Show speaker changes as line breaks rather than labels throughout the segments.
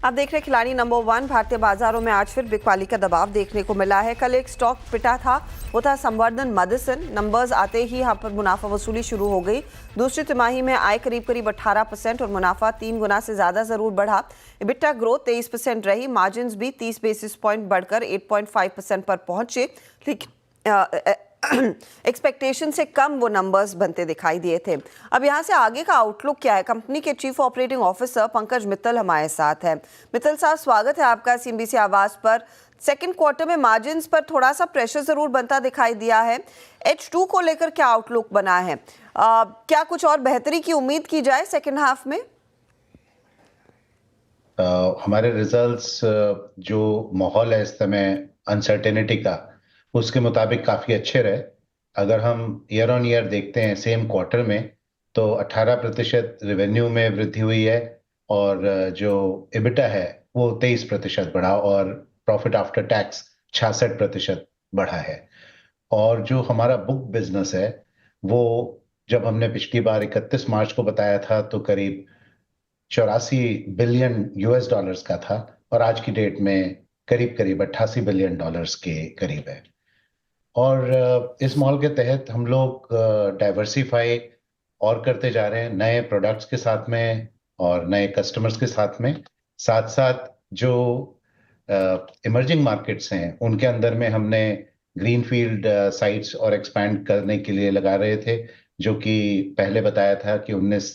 आप देख रहे हैं खिलाड़ी नंबर 1। भारतीय बाजारों में आज फिर बिकवाली का दबाव देखने को मिला है। कल एक स्टॉक पिटा था, वो था संवर्धन मदरसन। नंबर्स आते ही यहाँ पर मुनाफा वसूली शुरू हो गई। दूसरी तिमाही में आय करीब 18% और मुनाफा 3 गुना से ज्यादा जरूर बढ़ा। इबिटा ग्रोथ 23% रही। मार्जिन भी 30 बेसिस पॉइंट बढ़कर 8.5% पर पहुंचे, लेकिन एक्सपेक्टेशन से कम वो नंबर्स बनते दिखाई दिए थे। अब यहाँ से आगे का आउटलुक क्या है? कंपनी के chief operating officer Pankaj Mittal हमारे साथ है। मित्तल साहब, स्वागत है आपका सीएनबीसी आवाज पर। सेकंड क्वार्टर में मार्जिन्स पर थोड़ा सा प्रेशर जरूर बनता दिखाई दिया है। H2 को लेकर क्या आउटलुक बना है? क्या कुछ और बेहतरी की उम्मीद की जाए सेकेंड हाफ में?
हमारे रिजल्ट्स जो माहौल है इस समय अनसर्टेनिटी का, उसके मुताबिक काफी अच्छे रहे। अगर हम ईयर ऑन ईयर देखते हैं सेम क्वार्टर में, तो 18% रेवेन्यू में वृद्धि हुई है और जो एबिटा है वो 23% बढ़ा और प्रॉफिट आफ्टर टैक्स 66% बढ़ा है। और जो हमारा बुक बिजनेस है वो, जब हमने पिछली बार 31 मार्च को बताया था तो करीब 84 बिलियन यूएस डॉलर्स का था और आज की डेट में करीब करीब 88 बिलियन डॉलर्स के करीब है। और इस मॉल के तहत हम लोग डाइवर्सिफाई और करते जा रहे हैं नए प्रोडक्ट्स के साथ में और नए कस्टमर्स के साथ में। साथ साथ जो इमर्जिंग मार्केट्स हैं उनके अंदर में हमने ग्रीनफील्ड साइट्स और एक्सपैंड करने के लिए लगा रहे थे, जो कि पहले बताया था कि 19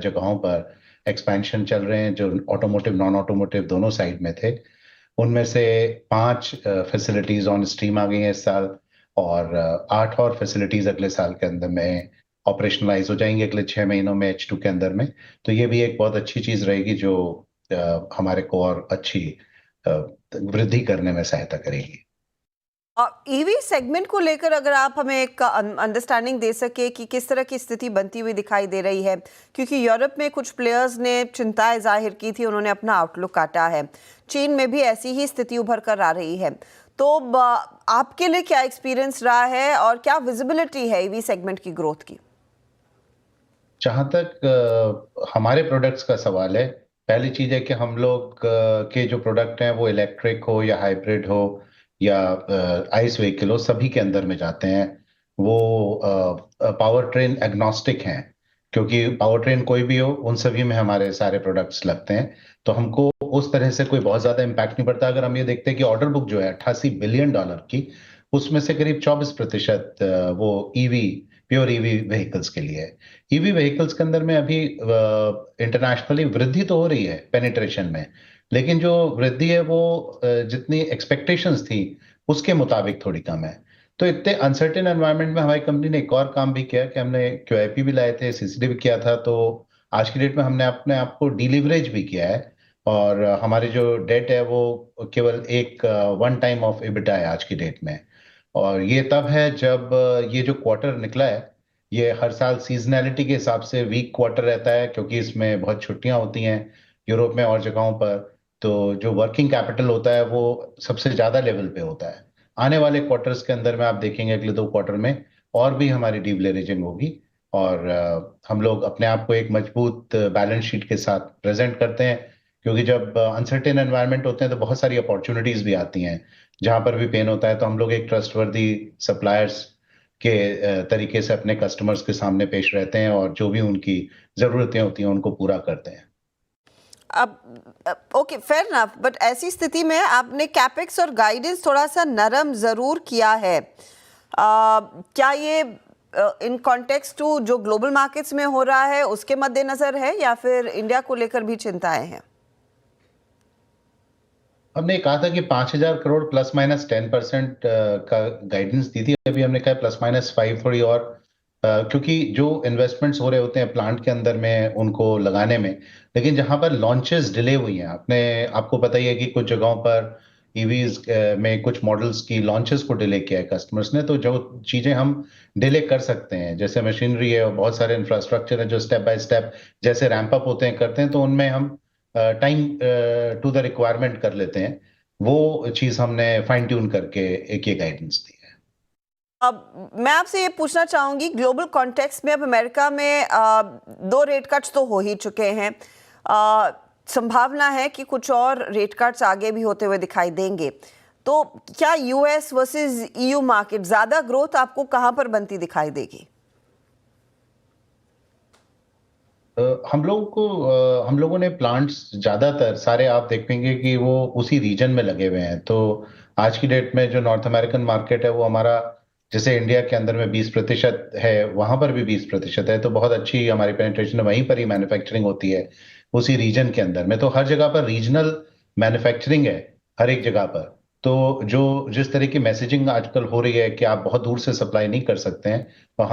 जगहों पर एक्सपेंशन चल रहे हैं जो ऑटोमोटिव नॉन ऑटोमोटिव दोनों साइड में थे। उनमें से 5 फैसिलिटीज ऑन स्ट्रीम आ गई हैं इस साल और 8 और फैसिलिटीज अगले साल के अंदर में ऑपरेशनलाइज हो जाएंगे, अगले 6 महीनों में H2 के अंदर में। तो ये भी एक बहुत अच्छी चीज रहेगी जो हमारे को और अच्छी वृद्धि करने में सहायता करेगी।
ईवी सेगमेंट को लेकर अगर आप हमें एक अंडरस्टैंडिंग दे सके कि किस तरह की स्थिति बनती हुई दिखाई दे रही है, क्योंकि यूरोप में कुछ प्लेयर्स ने चिंताएं जाहिर की थी, उन्होंने अपना आउटलुक काटा है। चीन में भी ऐसी ही स्थिति उभर कर आ रही है। तो आपके लिए क्या एक्सपीरियंस रहा है और क्या विजिबिलिटी है ईवी सेगमेंट की ग्रोथ की?
जहां तक हमारे प्रोडक्ट्स का सवाल है, पहली चीज है कि हम लोग के जो प्रोडक्ट हैं वो इलेक्ट्रिक हो या हाइब्रिड हो या आइस व्हीकल हो, सभी के अंदर में जाते हैं। वो पावर ट्रेन एग्नोस्टिक हैं, क्योंकि पावर ट्रेन कोई भी हो उन सभी में हमारे सारे प्रोडक्ट्स लगते हैं। तो हमको उस तरह से कोई बहुत ज्यादा इम्पैक्ट नहीं पड़ता। अगर हम ये देखते हैं कि ऑर्डर बुक जो है 88 बिलियन डॉलर की, उसमें से करीब 24% वो ईवी, प्योर ईवी व्हीकल्स के लिए है। ईवी व्हीकल्स के अंदर में अभी इंटरनेशनली वृद्धि तो हो रही है पेनिट्रेशन में, लेकिन जो वृद्धि है वो जितनी एक्सपेक्टेशंस थी उसके मुताबिक थोड़ी कम है। तो इतने अनसर्टेन एनवायरनमेंट में हमारी कंपनी ने एक और काम भी किया कि हमने QIP भी लाए थे, CCD भी किया था। तो आज की डेट में हमने अपने आप को डिलीवरेज भी किया है और हमारी जो डेट है वो केवल एक 1 टाइम ऑफ EBITDA है आज की डेट में। और ये तब है जब ये जो क्वार्टर निकला है, ये हर साल सीजनैलिटी के हिसाब से वीक क्वार्टर रहता है, क्योंकि इसमें बहुत छुट्टियां होती हैं यूरोप में और जगहों पर। तो जो वर्किंग कैपिटल होता है वो सबसे ज्यादा लेवल पे होता है। आने वाले क्वार्टर्स के अंदर में आप देखेंगे अगले 2 क्वार्टर में और भी हमारी डीवलेवरेजिंग होगी और हम लोग अपने आप को एक मजबूत बैलेंस शीट के साथ प्रेजेंट करते हैं, क्योंकि जब अनसर्टेन एनवायरनमेंट होते हैं तो बहुत सारी अपॉर्चुनिटीज भी आती हैं। जहां पर भी पेन होता है तो हम लोग एक ट्रस्टवर्दी सप्लायर्स के तरीके से अपने कस्टमर्स के सामने पेश रहते हैं और जो भी उनकी जरूरतें होती हैं उनको पूरा करते हैं।
अब ओके, फेयर इनफ, बट ऐसी स्थिति में आपने कैपेक्स और गाइडेंस थोड़ा सा नरम जरूर किया है। क्या ये इन कॉन्टेक्स्ट टू जो ग्लोबल मार्केट्स में हो रहा है उसके मद्देनजर है या फिर इंडिया को लेकर भी चिंताएं हैं?
हमने कहा था कि 5,000 करोड़ ±10% का गाइडेंस दी थी। अभी हमने कहा ±5 थोड़ी और, क्योंकि जो इन्वेस्टमेंट्स हो रहे होते हैं प्लांट के अंदर में उनको लगाने में, लेकिन जहां पर लॉन्चेस डिले हुई हैं, आपको पता ही है कि कुछ जगहों पर ईवीज में कुछ मॉडल्स की लॉन्चेस को डिले किया है कस्टमर्स ने। तो जो चीजें हम डिले कर सकते हैं, जैसे मशीनरी है और बहुत सारे इंफ्रास्ट्रक्चर है जो स्टेप बाय स्टेप जैसे रैंप अप होते हैं करते हैं, तो उनमें हम टाइम टू द रिक्वायरमेंट कर लेते हैं। वो चीज हमने फाइन ट्यून करके एक ये गाइडेंस दी है।
अब मैं आपसे ये पूछना चाहूंगी, ग्लोबल कॉन्टेक्स्ट में अब अमेरिका में 2 रेट कट्स तो हो ही चुके हैं। संभावना है कि कुछ और रेट कट्स आगे भी होते हुए दिखाई देंगे। तो क्या यूएस वर्सेस ईयू मार्केट, ज्यादा ग्रोथ आपको कहां पर बनती दिखाई देगी?
हम लोगों ने प्लांट्स ज्यादातर सारे आप देखेंगे कि वो उसी रीजन में लगे हुए हैं। तो आज की डेट में जो नॉर्थ अमेरिकन मार्केट है वो हमारा, जैसे इंडिया के अंदर में 20% है, वहां पर भी 20% है। तो बहुत अच्छी हमारी पेनिट्रेशन है, वहीं पर ही मैन्युफैक्चरिंग होती है उसी रीजन के अंदर में। तो हर जगह पर रीजनल मैन्युफैक्चरिंग है, हर एक जगह पर। तो जो जिस तरह की मैसेजिंग आजकल हो रही है कि आप बहुत दूर से सप्लाई नहीं कर सकते हैं, तो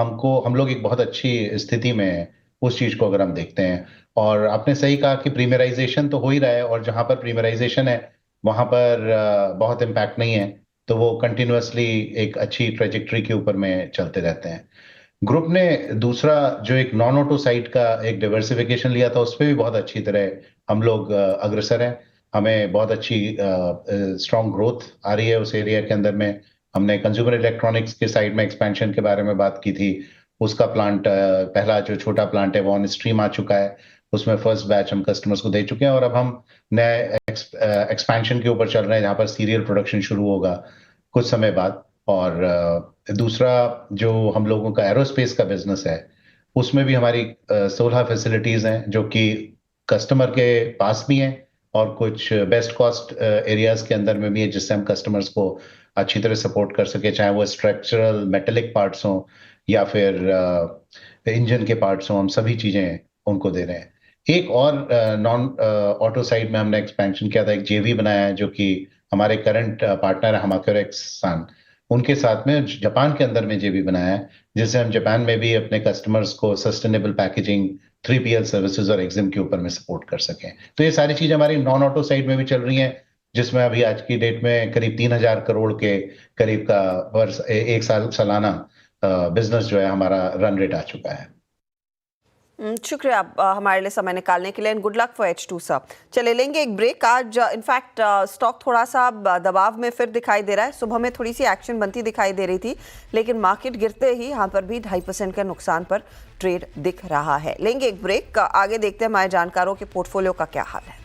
हम लोग एक बहुत अच्छी स्थिति में हैं उस चीज को अगर हम देखते हैं। और आपने सही कहा कि प्रीमियराइजेशन तो हो ही रहा है, और जहां पर प्रीमियराइजेशन है वहां पर बहुत इम्पैक्ट नहीं है। तो वो कंटिन्यूअसली एक अच्छी ट्रेजेक्टरी के ऊपर में चलते रहते हैं। ग्रुप ने दूसरा जो एक नॉन ऑटो साइड का एक डाइवर्सिफिकेशन लिया था, उस पर भी बहुत अच्छी तरह हम लोग अग्रसर हैं। हमें बहुत अच्छी स्ट्रॉन्ग ग्रोथ आ रही है उस एरिया के अंदर में। हमने कंज्यूमर इलेक्ट्रॉनिक्स के साइड में एक्सपेंशन के बारे में बात की थी। उसका प्लांट, पहला जो छोटा प्लांट है वो ऑन स्ट्रीम आ चुका है। उसमें फर्स्ट बैच हम कस्टमर्स को दे चुके हैं, और अब हम नए एक्सपेंशन के ऊपर चल रहे हैं जहां पर सीरियल प्रोडक्शन शुरू होगा कुछ समय बाद। और दूसरा जो हम लोगों का एरोस्पेस का बिजनेस है, उसमें भी हमारी 16 फैसिलिटीज हैं जो कि कस्टमर के पास भी हैं, और कुछ बेस्ट कॉस्ट एरियाज के अंदर में भी है, जिससे हम कस्टमर्स को अच्छी तरह सपोर्ट कर सके, चाहे वो स्ट्रक्चरल मेटेलिक पार्ट्स हों या फिर इंजन के पार्ट्स हों। हम सभी चीजें उनको दे रहे हैं। एक और नॉन ऑटो साइड में हमने एक्सपेंशन किया था, एक जेवी बनाया है जो कि हमारे करंट पार्टनर है हमाक्योरेक्स सान, उनके साथ में जापान के अंदर में जेवी बनाया है, जिससे हम जापान में भी अपने कस्टमर्स को सस्टेनेबल पैकेजिंग, 3PL सर्विसेज और एग्जिम के ऊपर में सपोर्ट कर सकें। तो ये सारी चीजें हमारी नॉन ऑटो साइड में भी चल रही हैं, जिसमें अभी आज की डेट में करीब 3,000 करोड़ के करीब का वर्ष एक सालाना बिजनेस जो है हमारा रन रेट आ चुका है।
शुक्रिया हमारे लिए समय निकालने के लिए, and good luck for H2 sir. चले लेंगे एक ब्रेक। आज इनफैक्ट स्टॉक थोड़ा सा दबाव में फिर दिखाई दे रहा है। सुबह में थोड़ी सी एक्शन बनती दिखाई दे रही थी, लेकिन मार्केट गिरते ही यहाँ पर भी 2.5% के नुकसान पर ट्रेड दिख रहा है। लेंगे एक ब्रेक, आगे देखते हैं हमारे जानकारों के पोर्टफोलियो का क्या हाल है।